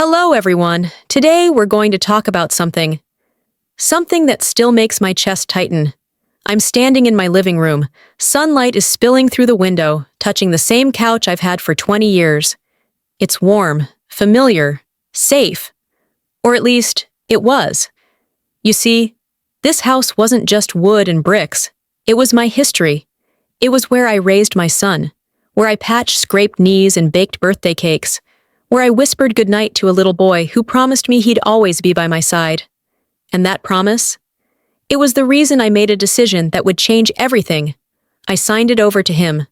Hello, everyone. Today we're going to talk about something that still makes my chest tighten. I'm standing in my living room. Sunlight is spilling through the window, touching the same couch I've had for 20 years. It's warm, familiar, safe. Or at least, it was. You see, this house wasn't just wood and bricks. It was my history. It was where I raised my son, where I patched scraped knees and baked birthday cakes, where I whispered goodnight to a little boy who promised me he'd always be by my side. And that promise? It was the reason I made a decision that would change everything. I signed it over to him.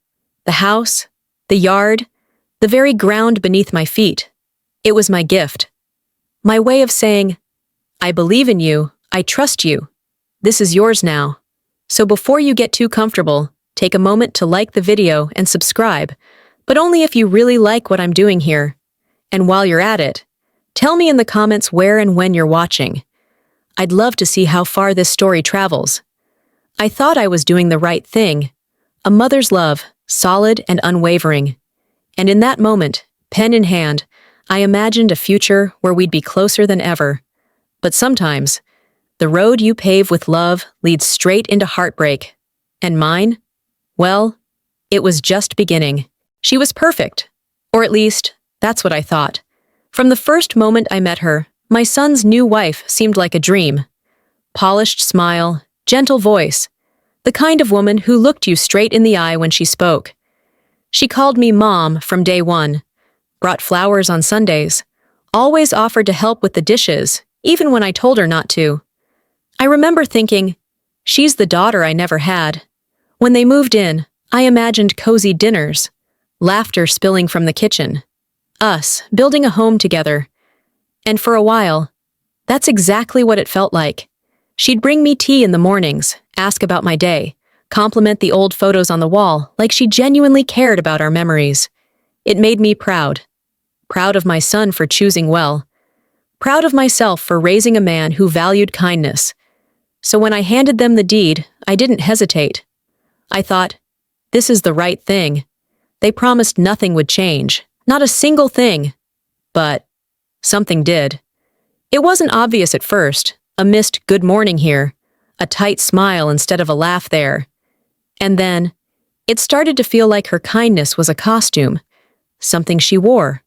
The house, the yard, the very ground beneath my feet. It was my gift. My way of saying, I believe in you, I trust you. This is yours now. So before you get too comfortable, take a moment to like the video and subscribe, but only if you really like what I'm doing here. And while you're at it, tell me in the comments where and when you're watching. I'd love to see how far this story travels. I thought I was doing the right thing. A mother's love, solid and unwavering. And in that moment, pen in hand, I imagined a future where we'd be closer than ever. But sometimes, the road you pave with love leads straight into heartbreak. And mine? Well, it was just beginning. She was perfect. Or at least, that's what I thought. From the first moment I met her, my son's new wife seemed like a dream. Polished smile, gentle voice, the kind of woman who looked you straight in the eye when she spoke. She called me Mom from day one, brought flowers on Sundays, always offered to help with the dishes, even when I told her not to. I remember thinking, she's the daughter I never had. When they moved in, I imagined cozy dinners, laughter spilling from the kitchen, us building a home together. And for a while, that's exactly what it felt like. She'd bring me tea in the mornings, ask about my day, compliment the old photos on the wall like she genuinely cared about our memories. It made me proud. Proud of my son for choosing well. Proud of myself for raising a man who valued kindness. So when I handed them the deed, I didn't hesitate. I thought, this is the right thing. They promised nothing would change, not a single thing. But something did. It wasn't obvious at first, a missed good morning here, a tight smile instead of a laugh there. And then, it started to feel like her kindness was a costume, something she wore,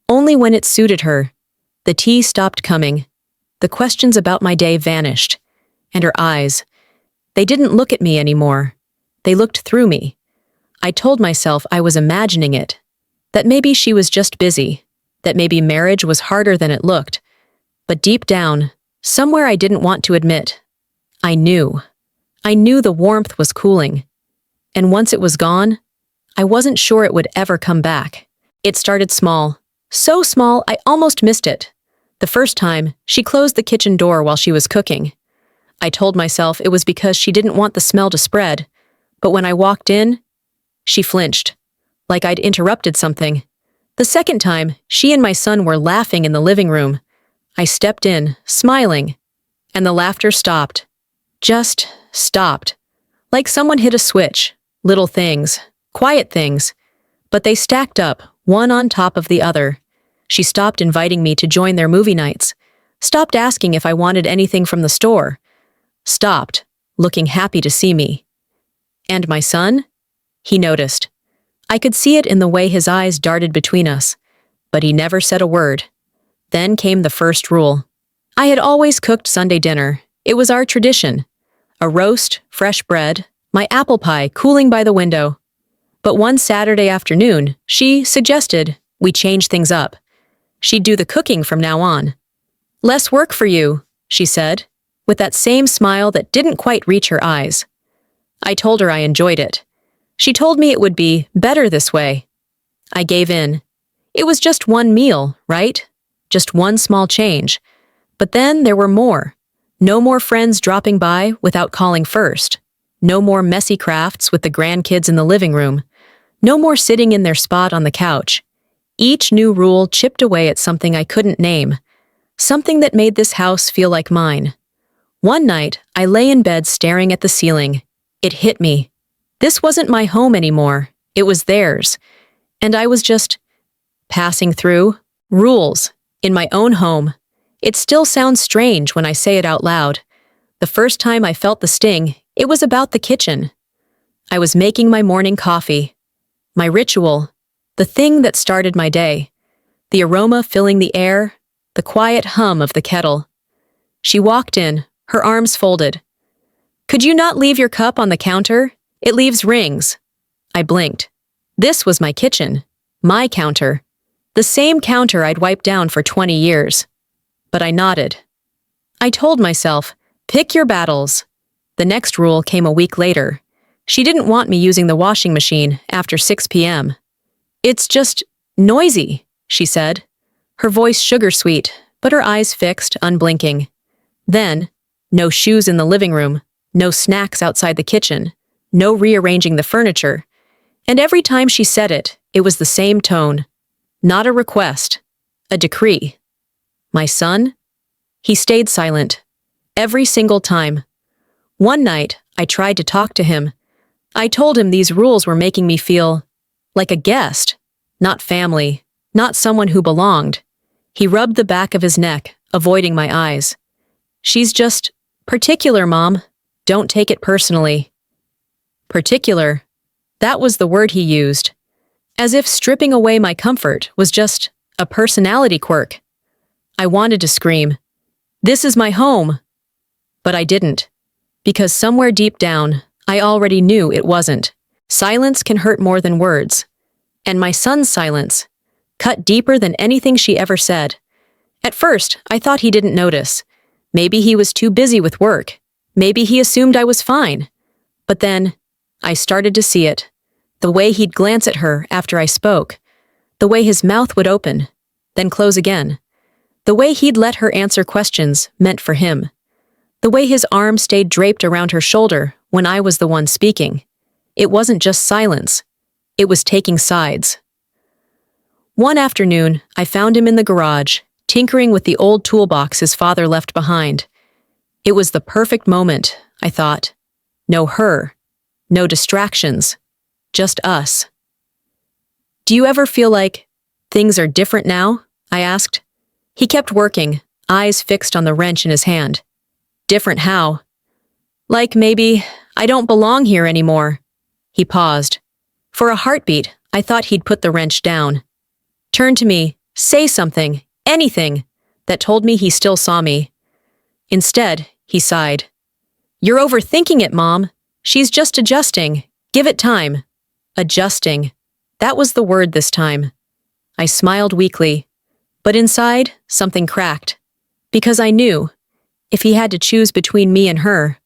only when it suited her. The tea stopped coming. The questions about my day vanished. And her eyes, they didn't look at me anymore. They looked through me. I told myself I was imagining it, that maybe she was just busy, that maybe marriage was harder than it looked. But deep down, somewhere I didn't want to admit, I knew. I knew the warmth was cooling. And once it was gone, I wasn't sure it would ever come back. It started small. So small, I almost missed it. The first time, she closed the kitchen door while she was cooking. I told myself it was because she didn't want the smell to spread. But when I walked in, she flinched, like I'd interrupted something. The second time, she and my son were laughing in the living room. I stepped in, smiling, and the laughter stopped. Just stopped. Like someone hit a switch. Little things, quiet things, but they stacked up, one on top of the other. She stopped inviting me to join their movie nights, stopped asking if I wanted anything from the store, stopped, looking happy to see me. And my son? He noticed. I could see it in the way his eyes darted between us, but he never said a word. Then came the first rule. I had always cooked Sunday dinner. It was our tradition. A roast, fresh bread, my apple pie cooling by the window. But one Saturday afternoon, she suggested we change things up. She'd do the cooking from now on. Less work for you, she said, with that same smile that didn't quite reach her eyes. I told her I enjoyed it. She told me it would be better this way. I gave in. It was just one meal, right? Just one small change. But then there were more. No more friends dropping by without calling first. No more messy crafts with the grandkids in the living room. No more sitting in their spot on the couch. Each new rule chipped away at something I couldn't name. Something that made this house feel like mine. One night, I lay in bed staring at the ceiling. It hit me. This wasn't my home anymore. It was theirs. And I was just passing through. Rules. In my own home. It still sounds strange when I say it out loud. The first time I felt the sting, it was about the kitchen. I was making my morning coffee. My ritual. The thing that started my day. The aroma filling the air. The quiet hum of the kettle. She walked in, her arms folded. "Could you not leave your cup on the counter? It leaves rings." I blinked. This was my kitchen. My counter. The same counter I'd wiped down for 20 years. But I nodded. I told myself, pick your battles. The next rule came a week later. She didn't want me using the washing machine after 6 p.m. "It's just noisy," she said. Her voice sugar-sweet, but her eyes fixed, unblinking. Then, no shoes in the living room, no snacks outside the kitchen, no rearranging the furniture. And every time she said it, it was the same tone. Not a request, a decree. My son? He stayed silent. Every single time. One night, I tried to talk to him. I told him these rules were making me feel like a guest, not family, not someone who belonged. He rubbed the back of his neck, avoiding my eyes. "She's just particular, Mom. Don't take it personally." Particular. That was the word he used. As if stripping away my comfort was just a personality quirk. I wanted to scream, "This is my home!" But I didn't. Because somewhere deep down, I already knew it wasn't. Silence can hurt more than words. And my son's silence cut deeper than anything she ever said. At first, I thought he didn't notice. Maybe he was too busy with work. Maybe he assumed I was fine. But then, I started to see it. The way he'd glance at her after I spoke. The way his mouth would open, then close again. The way he'd let her answer questions meant for him. The way his arm stayed draped around her shoulder when I was the one speaking. It wasn't just silence. It was taking sides. One afternoon, I found him in the garage, tinkering with the old toolbox his father left behind. It was the perfect moment, I thought. No her. No distractions. Just us. "Do you ever feel like things are different now?" I asked. He kept working, eyes fixed on the wrench in his hand. "Different how?" "Like maybe I don't belong here anymore." He paused. For a heartbeat, I thought he'd put the wrench down. Turn to me, say something, anything, that told me he still saw me. Instead, he sighed. "You're overthinking it, Mom. She's just adjusting. Give it time." Adjusting. That was the word this time. I smiled weakly. But inside, something cracked. Because I knew, if he had to choose between me and her,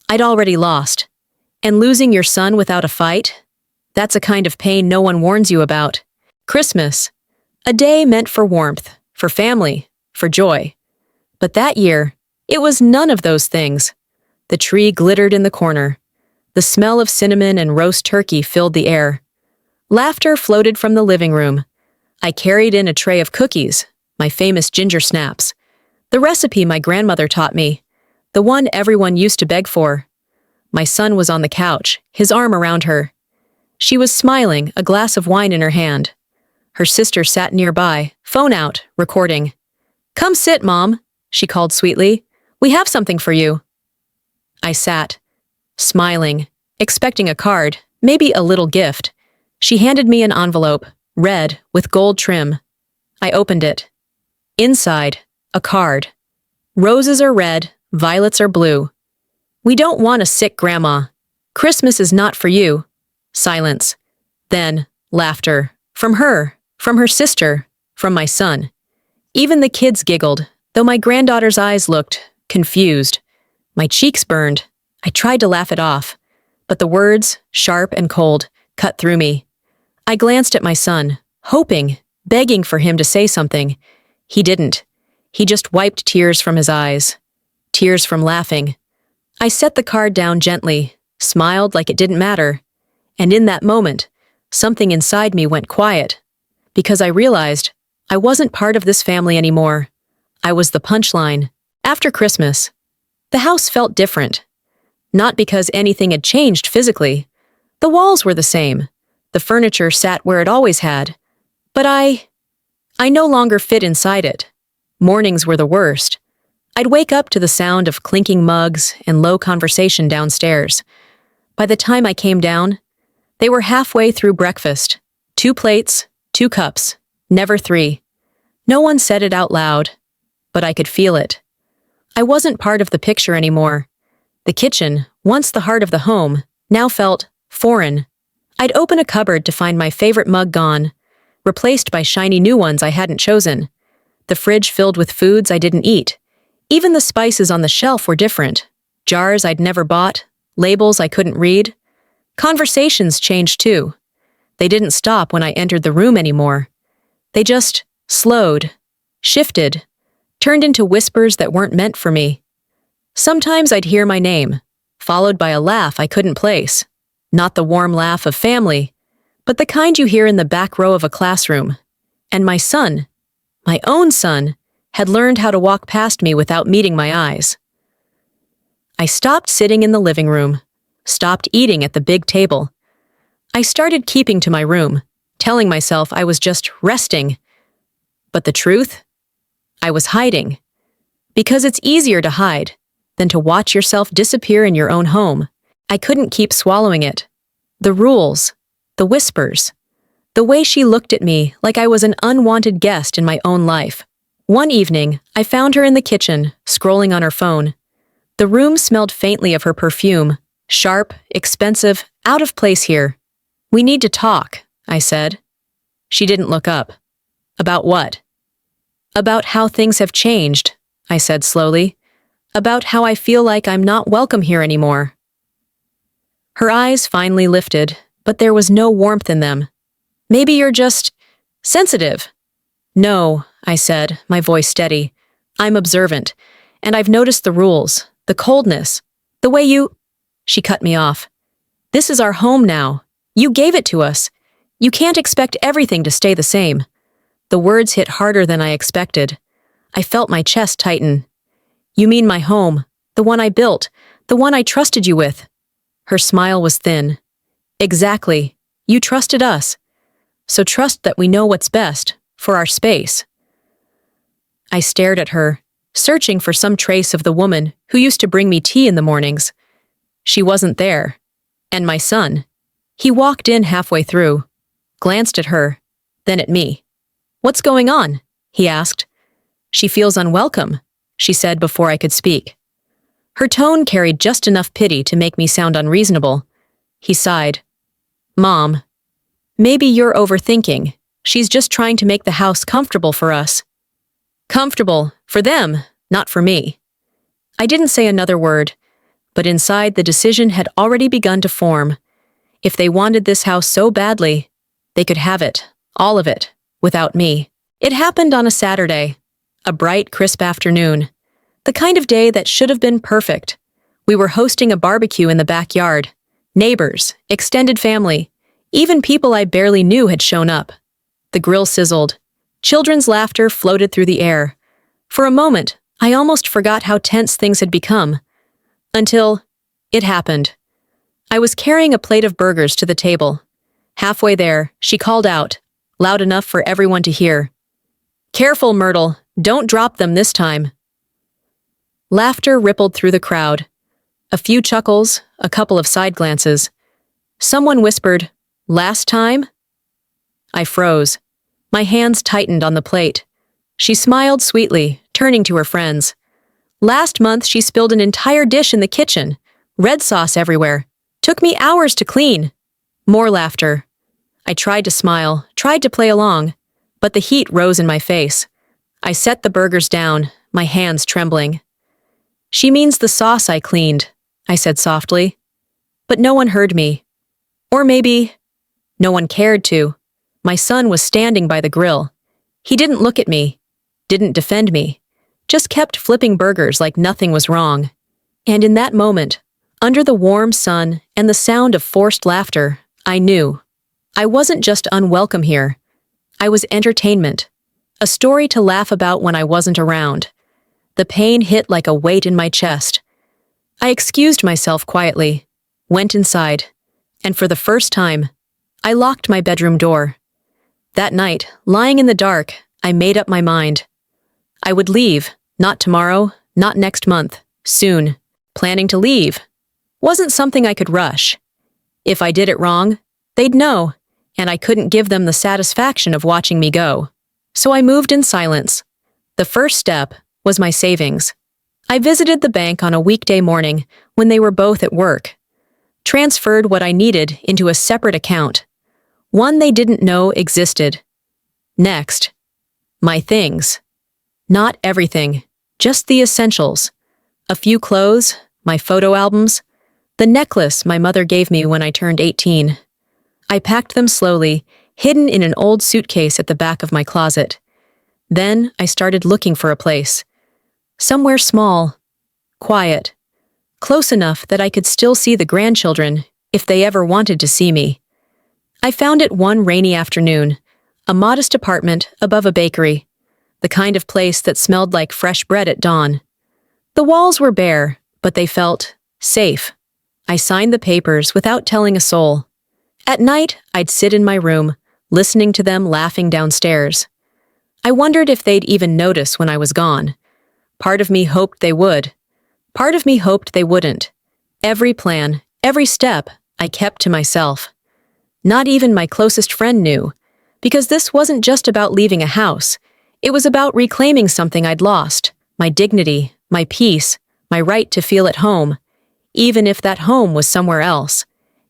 I'd already lost. And losing your son without a fight? That's a kind of pain no one warns you about. Christmas. A day meant for warmth, for family, for joy. But that year, it was none of those things. The tree glittered in the corner. The smell of cinnamon and roast turkey filled the air. Laughter floated from the living room. I carried in a tray of cookies, my famous ginger snaps. The recipe my grandmother taught me, the one everyone used to beg for. My son was on the couch, his arm around her. She was smiling, a glass of wine in her hand. Her sister sat nearby, phone out, recording. "Come sit, Mom," she called sweetly. "We have something for you." I sat, smiling, expecting a card, maybe a little gift. She handed me an envelope, red, with gold trim. I opened it. Inside, a card. "Roses are red, violets are blue. We don't want a sick grandma. Christmas is not for you." Silence. Then, laughter. From her sister, from my son. Even the kids giggled, though my granddaughter's eyes looked confused. My cheeks burned. I tried to laugh it off, but the words, sharp and cold, cut through me. I glanced at my son, hoping, begging for him to say something. He didn't. He just wiped tears from his eyes. Tears from laughing. I set the card down gently, smiled like it didn't matter. And in that moment, something inside me went quiet. Because I realized I wasn't part of this family anymore. I was the punchline. After Christmas, the house felt different. Not because anything had changed physically. The walls were the same. The furniture sat where it always had. But I no longer fit inside it. Mornings were the worst. I'd wake up to the sound of clinking mugs and low conversation downstairs. By the time I came down, they were halfway through breakfast. 2 plates, 2 cups, never 3. No one said it out loud, but I could feel it. I wasn't part of the picture anymore. The kitchen, once the heart of the home, now felt foreign. I'd open a cupboard to find my favorite mug gone, replaced by shiny new ones I hadn't chosen. The fridge filled with foods I didn't eat. Even the spices on the shelf were different. Jars I'd never bought, labels I couldn't read. Conversations changed too. They didn't stop when I entered the room anymore. They just slowed, shifted, turned into whispers that weren't meant for me. Sometimes I'd hear my name, followed by a laugh I couldn't place. Not the warm laugh of family, but the kind you hear in the back row of a classroom. And my son, my own son, had learned how to walk past me without meeting my eyes. I stopped sitting in the living room, stopped eating at the big table. I started keeping to my room, telling myself I was just resting. But the truth? I was hiding. Because it's easier to hide than to watch yourself disappear in your own home. I couldn't keep swallowing it. The rules, the whispers, the way she looked at me like I was an unwanted guest in my own life. One evening, I found her in the kitchen, scrolling on her phone. The room smelled faintly of her perfume, sharp, expensive, out of place here. "We need to talk," I said. She didn't look up. "About what?" "About how things have changed," I said slowly. "About how I feel like I'm not welcome here anymore." Her eyes finally lifted, but there was no warmth in them. "Maybe you're just sensitive." "No," I said, my voice steady. "I'm observant, and I've noticed the rules, the coldness, the way you—" She cut me off. "This is our home now. You gave it to us. You can't expect everything to stay the same." The words hit harder than I expected. I felt my chest tighten. "You mean my home, the one I built, the one I trusted you with?" Her smile was thin. "Exactly. You trusted us. So trust that we know what's best for our space." I stared at her, searching for some trace of the woman who used to bring me tea in the mornings. She wasn't there. And my son. He walked in halfway through, glanced at her, then at me. "What's going on?" he asked. "She feels unwelcome," she said before I could speak. Her tone carried just enough pity to make me sound unreasonable. He sighed. "Mom, maybe you're overthinking. She's just trying to make the house comfortable for us." Comfortable for them, not for me. I didn't say another word, but inside the decision had already begun to form. If they wanted this house so badly, they could have it, all of it, without me. It happened on a Saturday, a bright, crisp afternoon, the kind of day that should have been perfect. We were hosting a barbecue in the backyard. Neighbors, extended family, even people I barely knew had shown up. The grill sizzled. Children's laughter floated through the air. For a moment, I almost forgot how tense things had become. Until it happened. I was carrying a plate of burgers to the table. Halfway there, she called out, loud enough for everyone to hear. "Careful, Myrtle, don't drop them this time." Laughter rippled through the crowd. A few chuckles, a couple of side glances. Someone whispered, "Last time?" I froze. My hands tightened on the plate. She smiled sweetly, turning to her friends. "Last month she spilled an entire dish in the kitchen. Red sauce everywhere. Took me hours to clean." More laughter. I tried to smile, tried to play along, but the heat rose in my face. I set the burgers down, my hands trembling. "She means the sauce I cleaned," I said softly. But no one heard me. Or maybe no one cared to. My son was standing by the grill. He didn't look at me, didn't defend me, just kept flipping burgers like nothing was wrong. And in that moment, under the warm sun and the sound of forced laughter, I knew. I wasn't just unwelcome here. I was entertainment, a story to laugh about when I wasn't around. The pain hit like a weight in my chest. I excused myself quietly, went inside, and for the first time, I locked my bedroom door. That night, lying in the dark, I made up my mind. I would leave, not tomorrow, not next month, soon. Planning to leave wasn't something I could rush. If I did it wrong, they'd know, and I couldn't give them the satisfaction of watching me go. So I moved in silence. The first step was my savings. I visited the bank on a weekday morning when they were both at work, transferred what I needed into a separate account, one they didn't know existed. Next, my things. Not everything, just the essentials. A few clothes, my photo albums, the necklace my mother gave me when I turned 18. I packed them slowly, hidden in an old suitcase at the back of my closet. Then I started looking for a place. Somewhere small, quiet, close enough that I could still see the grandchildren if they ever wanted to see me. I found it one rainy afternoon, a modest apartment above a bakery, the kind of place that smelled like fresh bread at dawn. The walls were bare, but they felt safe. I signed the papers without telling a soul. At night, I'd sit in my room, listening to them laughing downstairs. I wondered if they'd even notice when I was gone. Part of me hoped they would. Part of me hoped they wouldn't. Every plan, every step, I kept to myself. Not even my closest friend knew, because this wasn't just about leaving a house. It was about reclaiming something I'd lost, my dignity, my peace, my right to feel at home, even if that home was somewhere else.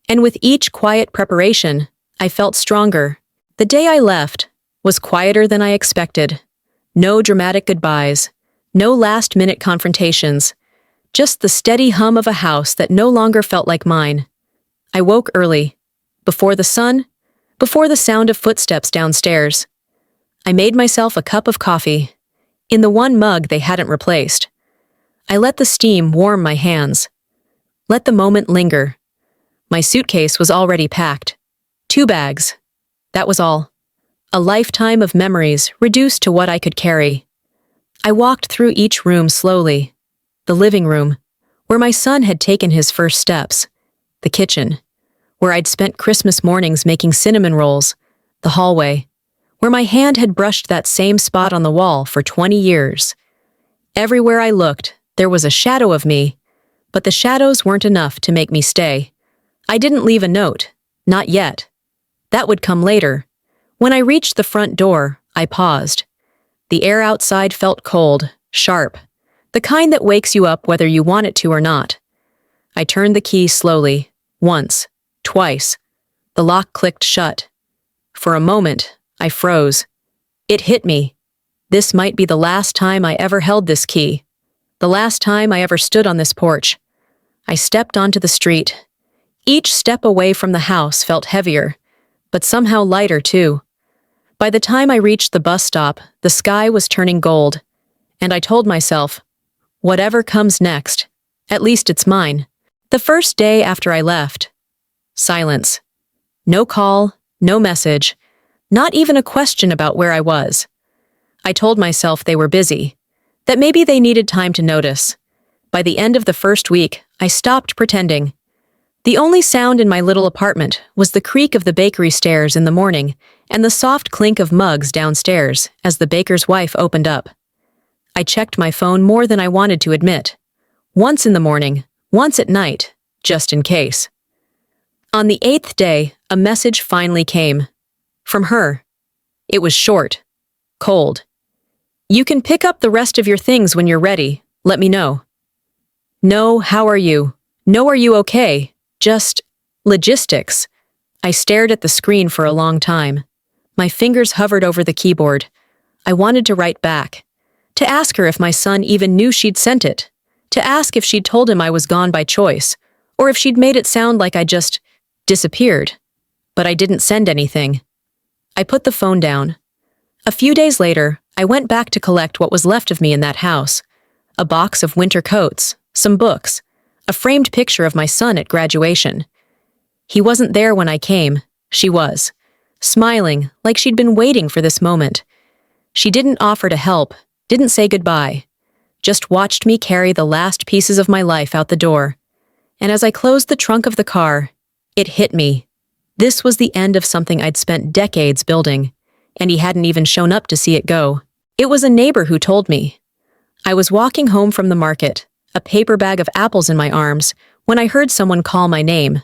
And with each quiet preparation, I felt stronger. The day I left was quieter than I expected. No dramatic goodbyes, no last-minute confrontations, just the steady hum of a house that no longer felt like mine. I woke early, before the sun, before the sound of footsteps downstairs. I made myself a cup of coffee, in the one mug they hadn't replaced. I let the steam warm my hands. Let the moment linger. My suitcase was already packed. 2 bags. That was all. A lifetime of memories reduced to what I could carry. I walked through each room slowly. The living room, where my son had taken his first steps. The kitchen, where I'd spent Christmas mornings making cinnamon rolls. The hallway, where my hand had brushed that same spot on the wall for 20 years. Everywhere I looked, there was a shadow of me, but the shadows weren't enough to make me stay. I didn't leave a note, not yet. That would come later. When I reached the front door, I paused. The air outside felt cold, sharp, the kind that wakes you up whether you want it to or not. I turned the key slowly, once, twice. The lock clicked shut. For a moment, I froze. It hit me. This might be the last time I ever held this key. The last time I ever stood on this porch. I stepped onto the street. Each step away from the house felt heavier, but somehow lighter too. By the time I reached the bus stop, the sky was turning gold, and I told myself, whatever comes next, at least it's mine. The first day after I left, silence. No call, no message, not even a question about where I was. I told myself they were busy, that maybe they needed time to notice. By the end of the first week, I stopped pretending. The only sound in my little apartment was the creak of the bakery stairs in the morning and the soft clink of mugs downstairs as the baker's wife opened up. I checked my phone more than I wanted to admit. Once in the morning, once at night, just in case. On the 8th day, a message finally came. From her. It was short. Cold. You can pick up the rest of your things when you're ready. Let me know. No, how are you? No, are you okay? Just logistics. I stared at the screen for a long time. My fingers hovered over the keyboard. I wanted to write back. To ask her if my son even knew she'd sent it. To ask if she'd told him I was gone by choice. Or if she'd made it sound like I just disappeared. But I didn't send anything. I put the phone down. A few days later, I went back to collect what was left of me in that house. A box of winter coats, some books, a framed picture of my son at graduation. He wasn't there when I came. She was. Smiling, like she'd been waiting for this moment. She didn't offer to help, didn't say goodbye. Just watched me carry the last pieces of my life out the door. And as I closed the trunk of the car, it hit me. This was the end of something I'd spent decades building, and he hadn't even shown up to see it go. It was a neighbor who told me. I was walking home from the market, a paper bag of apples in my arms, when I heard someone call my name.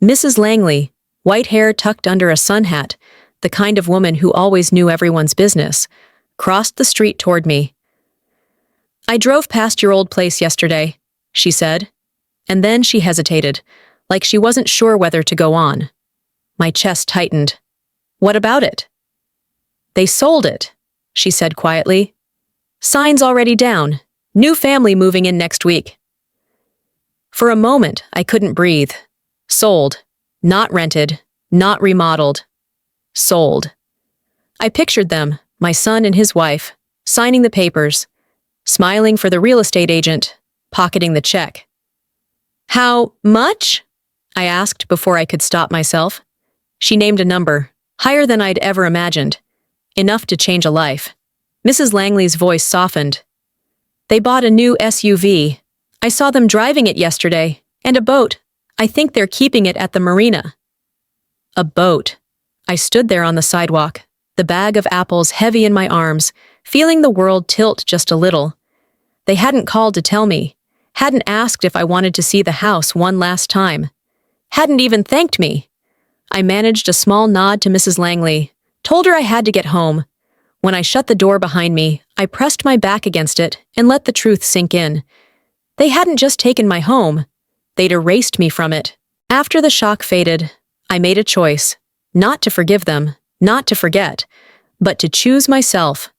Mrs. Langley, white hair tucked under a sun hat, the kind of woman who always knew everyone's business, crossed the street toward me. "I drove past your old place yesterday," she said. And then she hesitated, like she wasn't sure whether to go on. My chest tightened. "What about it?" "They sold it," she said quietly. "Sign's already down. New family moving in next week." For a moment, I couldn't breathe. Sold. Not rented. Not remodeled. Sold. I pictured them, my son and his wife, signing the papers, smiling for the real estate agent, pocketing the check. "How much?" I asked before I could stop myself. She named a number, higher than I'd ever imagined, enough to change a life. Mrs. Langley's voice softened. "They bought a new SUV. I saw them driving it yesterday, and a boat. I think they're keeping it at the marina." A boat. I stood there on the sidewalk, the bag of apples heavy in my arms, feeling the world tilt just a little. They hadn't called to tell me, hadn't asked if I wanted to see the house one last time, hadn't even thanked me. I managed a small nod to Mrs. Langley, told her I had to get home. When I shut the door behind me, I pressed my back against it and let the truth sink in. They hadn't just taken my home, they'd erased me from it. After the shock faded, I made a choice, not to forgive them, not to forget, but to choose myself.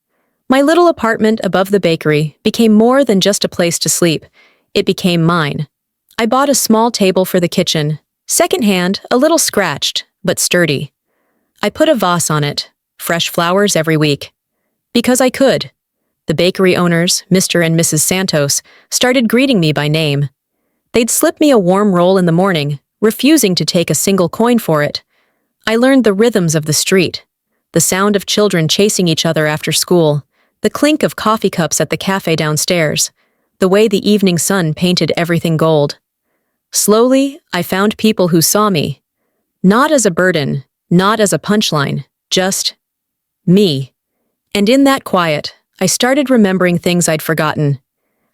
My little apartment above the bakery became more than just a place to sleep. It became mine. I bought a small table for the kitchen, secondhand, a little scratched, but sturdy. I put a vase on it, fresh flowers every week. Because I could. The bakery owners, Mr. and Mrs. Santos, started greeting me by name. They'd slip me a warm roll in the morning, refusing to take a single coin for it. I learned the rhythms of the street, the sound of children chasing each other after school, the clink of coffee cups at the cafe downstairs, the way the evening sun painted everything gold. Slowly, I found people who saw me, not as a burden, not as a punchline, just me. And in that quiet, I started remembering things I'd forgotten.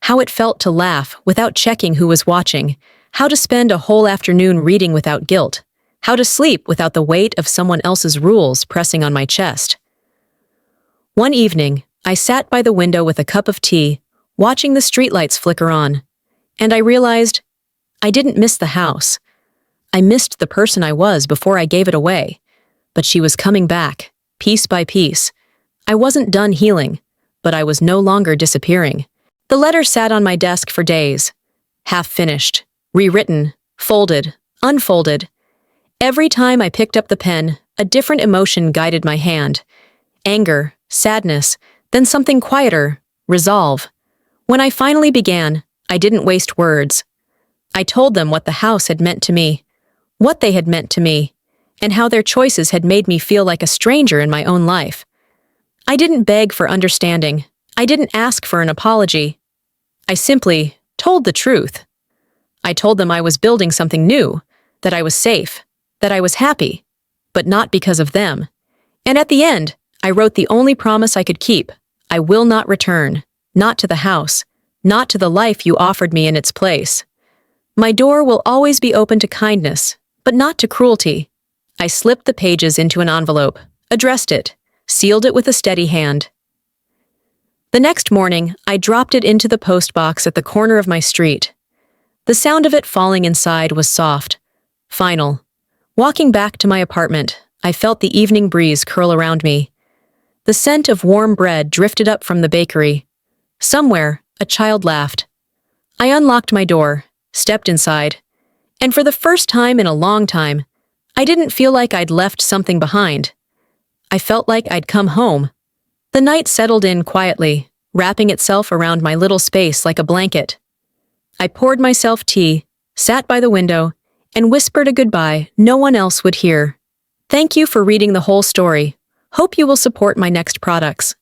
How it felt to laugh without checking who was watching, how to spend a whole afternoon reading without guilt, how to sleep without the weight of someone else's rules pressing on my chest. One evening, I sat by the window with a cup of tea, watching the streetlights flicker on, and I realized I didn't miss the house. I missed the person I was before I gave it away, but she was coming back, piece by piece. I wasn't done healing, but I was no longer disappearing. The letter sat on my desk for days, half finished, rewritten, folded, unfolded. Every time I picked up the pen, a different emotion guided my hand. Anger, sadness, then something quieter, resolve. When I finally began, I didn't waste words. I told them what the house had meant to me, what they had meant to me, and how their choices had made me feel like a stranger in my own life. I didn't beg for understanding. I didn't ask for an apology. I simply told the truth. I told them I was building something new, that I was safe, that I was happy, but not because of them. And at the end, I wrote the only promise I could keep. I will not return, not to the house, not to the life you offered me in its place. My door will always be open to kindness, but not to cruelty. I slipped the pages into an envelope, addressed it, sealed it with a steady hand. The next morning, I dropped it into the postbox at the corner of my street. The sound of it falling inside was soft, final. Walking back to my apartment, I felt the evening breeze curl around me. The scent of warm bread drifted up from the bakery. Somewhere, a child laughed. I unlocked my door, stepped inside, and for the first time in a long time, I didn't feel like I'd left something behind. I felt like I'd come home. The night settled in quietly, wrapping itself around my little space like a blanket. I poured myself tea, sat by the window, and whispered a goodbye no one else would hear. Thank you for reading the whole story. Hope you will support my next products.